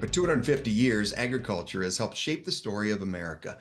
For 250 years, agriculture has helped shape the story of America.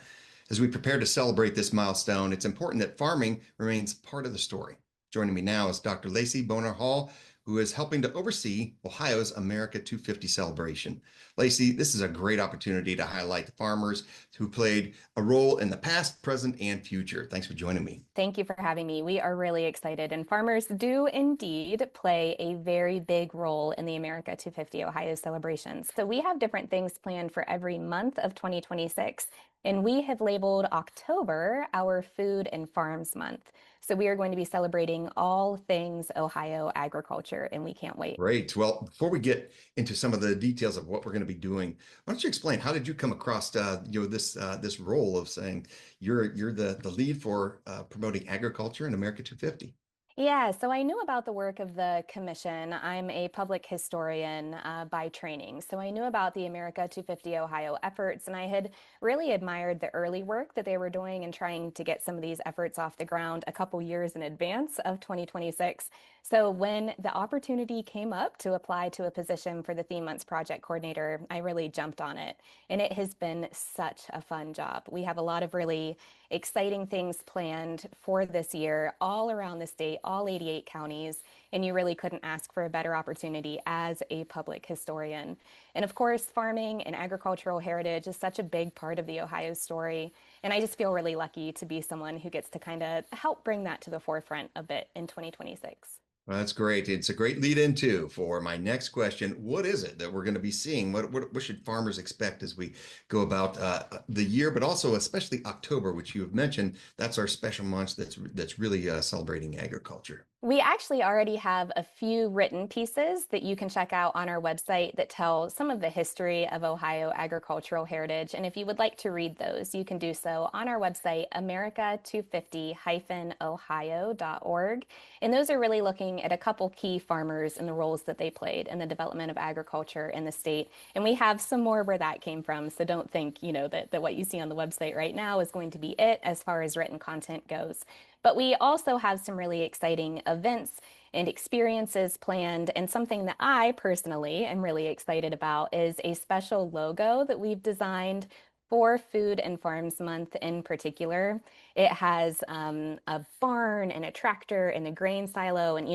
As we prepare to celebrate this milestone, it's important that farming remains part of the story. Joining me now is Dr. Lacey Boner Hall, who is helping to oversee Ohio's America 250 celebration. Lacey, this is a great opportunity to highlight the farmers who played a role in the past, present, and future. Thanks for joining me. Thank you for having me. We are really excited, and farmers do indeed play a very big role in the America 250 Ohio celebrations. So we have different things planned for every month of 2026, and we have labeled October our Food and Farms Month. So we are going to be celebrating all things Ohio agriculture, and we can't wait. Great. Well, before we get into some of the details of what we're going to be doing, why don't you explain how did you come across this role of saying you're the lead for promoting agriculture in America 250? Yeah, so I knew about the work of the commission. I'm a public historian by training. So I knew about the America 250 Ohio efforts, and I had really admired the early work that they were doing and trying to get some of these efforts off the ground a couple years in advance of 2026. So when the opportunity came up to apply to a position for the Theme Months Project Coordinator, I really jumped on it. And it has been such a fun job. We have a lot of really exciting things planned for this year all around the state, all 88 counties, and you really couldn't ask for a better opportunity as a public historian. And of course, farming and agricultural heritage is such a big part of the Ohio story, and I just feel really lucky to be someone who gets to kind of help bring that to the forefront a bit in 2026. Well, that's great. It's a great lead into for my next question. What is it that we're going to be seeing? What should farmers expect as we go about the year, but also especially October, which you have mentioned? That's our special month that's really celebrating agriculture. We actually already have a few written pieces that you can check out on our website that tell some of the history of Ohio agricultural heritage. And if you would like to read those, you can do so on our website, america250-ohio.org. And those are really looking at a couple key farmers and the roles that they played in the development of agriculture in the state. And we have some more where that came from. So don't think, that what you see on the website right now is going to be it as far as written content goes. But we also have some really exciting events and experiences planned. And something that I personally am really excited about is a special logo that we've designed for Food and Farms Month in particular. It has a barn and a tractor and a grain silo, and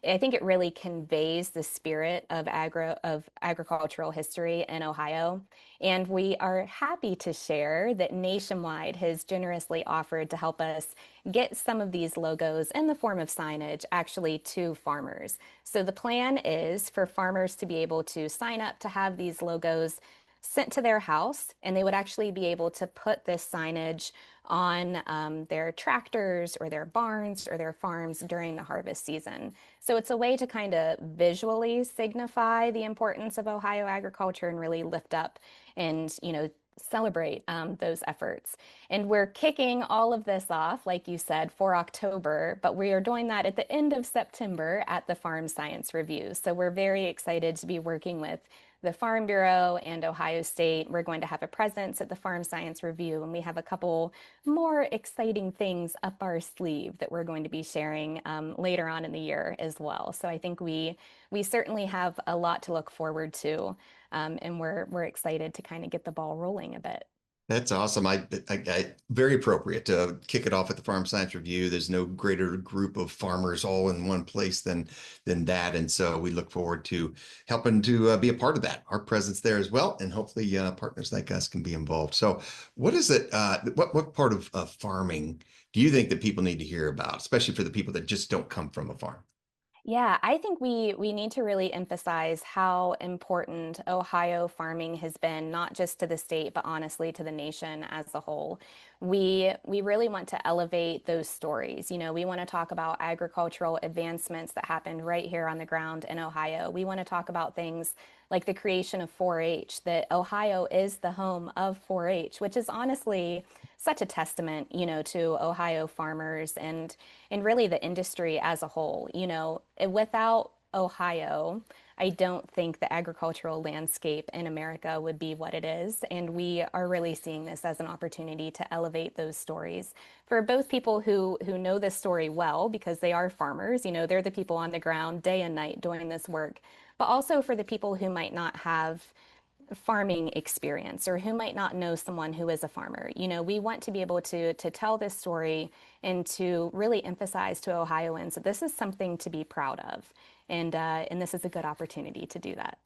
I think it really conveys the spirit of agricultural history in Ohio. And we are happy to share that Nationwide has generously offered to help us get some of these logos in the form of signage actually to farmers. So the plan is for farmers to be able to sign up to have these logos sent to their house, and they would actually be able to put this signage on their tractors or their barns or their farms during the harvest season. So it's a way to kind of visually signify the importance of Ohio agriculture and really lift up and, celebrate those efforts. And we're kicking all of this off, like you said, for October, but we are doing that at the end of September at the Farm Science Review. So we're very excited to be working with the Farm Bureau and Ohio State. We're going to have a presence at the Farm Science Review, and we have a couple more exciting things up our sleeve that we're going to be sharing later on in the year as well. So I think we certainly have a lot to look forward to, and we're excited to kind of get the ball rolling a bit. That's awesome. Very appropriate to kick it off at the Farm Science Review. There's no greater group of farmers all in one place than that, and so we look forward to helping to be a part of that. Our presence there as well, and hopefully partners like us can be involved. So, what is it? What part of farming do you think that people need to hear about, especially for the people that just don't come from a farm? Yeah, I think we need to really emphasize how important Ohio farming has been, not just to the state, but honestly to the nation as a whole. We really want to elevate those stories. We want to talk about agricultural advancements that happened right here on the ground in Ohio. We want to talk about things like the creation of 4-H, that Ohio is the home of 4-H, which is honestly such a testament, to Ohio farmers and really the industry as a whole. Without Ohio, I don't think the agricultural landscape in America would be what it is. And we are really seeing this as an opportunity to elevate those stories for both people who know this story well, because they are farmers, they're the people on the ground day and night doing this work, but also for the people who might not have farming experience or who might not know someone who is a farmer. We want to be able to tell this story and to really emphasize to Ohioans that this is something to be proud of. And this is a good opportunity to do that.